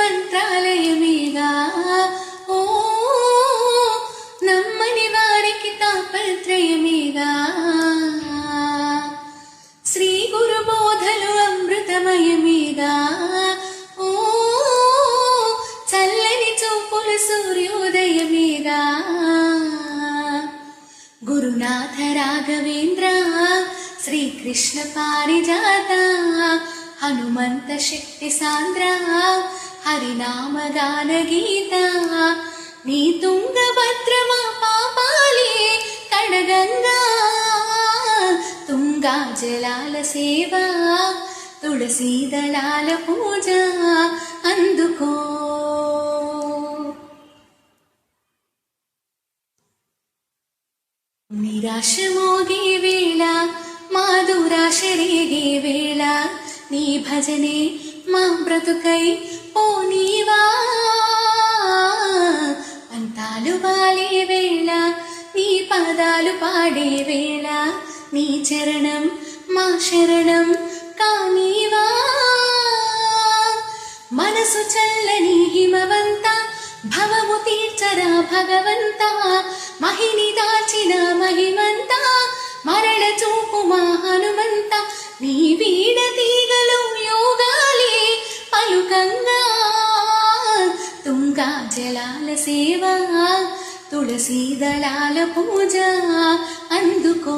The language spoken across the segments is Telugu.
మంత్రాలయమేగా ఓ నమ్మని వారికి తాపత్రయమేగా శ్రీ గురు బోధలు అమృతమయమేగా ఓ చల్లని చూపులు సూర్యోదయమేగా గురునాథ రాఘవేంద్ర శ్రీకృష్ణ పారిజాత హనుమంత శక్తి సాంద్ర హరినామగాన గీత నీ తుంగభద్రమా పాపాలే కడగంగా తుంగా జలాల సేవ తులసీ దళాల పూజ అందుకో నిరాశ మోగే వేళ మా దురాశ రేగే వేళ నీ భజనే మా బ్రతుకై పోనీవా పంతాలు వాలే వేళ నీ పాదాలు పాడే వేళ నీ చరణం మా శరణం కానీవా మనసు చల్లని హిమవంత భవము తీర్చరా భగవంత మహిని దాచిన మహిమంత మరణ చూపు మా హనుమంత నీ వీడ తీగలు యోగాలే పలుకంగా తుంగా జలాల సేవ తులసీ దళాల పూజ అందుకో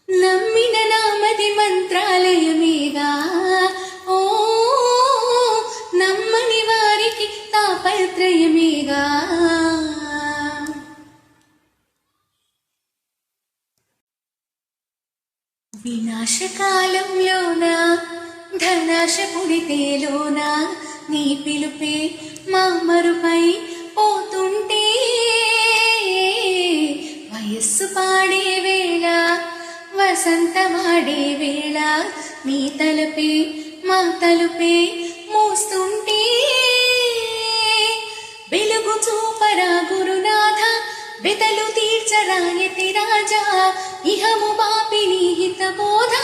నమ్మిన నామది మంత్రాలయమేగా ఓ నమ్మని వారికి తాపత్రయమేగా వినాశకాలంలోన ధనాశ పుడితేలోన నీ పిలుపే మా మరుపై పోతుంటే వయస్సు పాడే వేళ వసంతమాడే వేళ నీ తలపే మా తలుపే మోస్తుంటే వెలుగు చూపరా గురునాథ బెతలు తీర్చరా యతి రాజా ఇహము బాపిని హితబోధ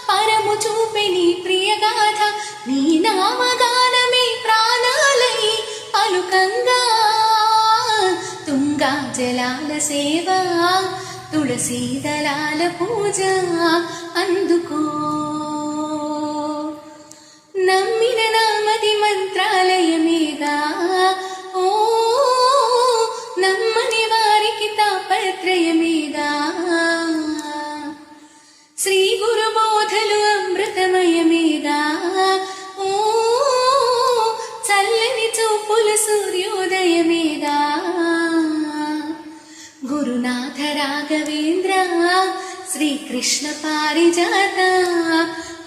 పరము చూపిని ప్రియగాథ నీ నామగానమే ప్రాణాలై పలుకంగా తుంగా జలాల సేవ తులసీ దళాల పూజ అందుకో నమ్మిన నామది మంత్రాలయమేగా ఓ నమ్మని వారికి తాపత్రయమేగా శ్రీ గురు బోధలు అమృతమయమేగా ఓ చల్లని చూపులు సూర్యోదయమేగా గురునాథ రాఘవేంద్ర శ్రీకృష్ణ పారిజాత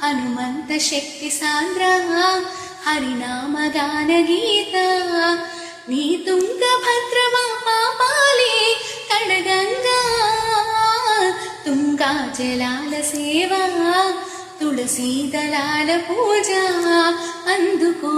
హనుమంత శక్తి సాంద్ర హరినామగాన గీత నీ తుంగభద్రమా పాపాలే కడగంగా తుంగా జలాల సేవ తులసీ దళాల పూజ అందుకో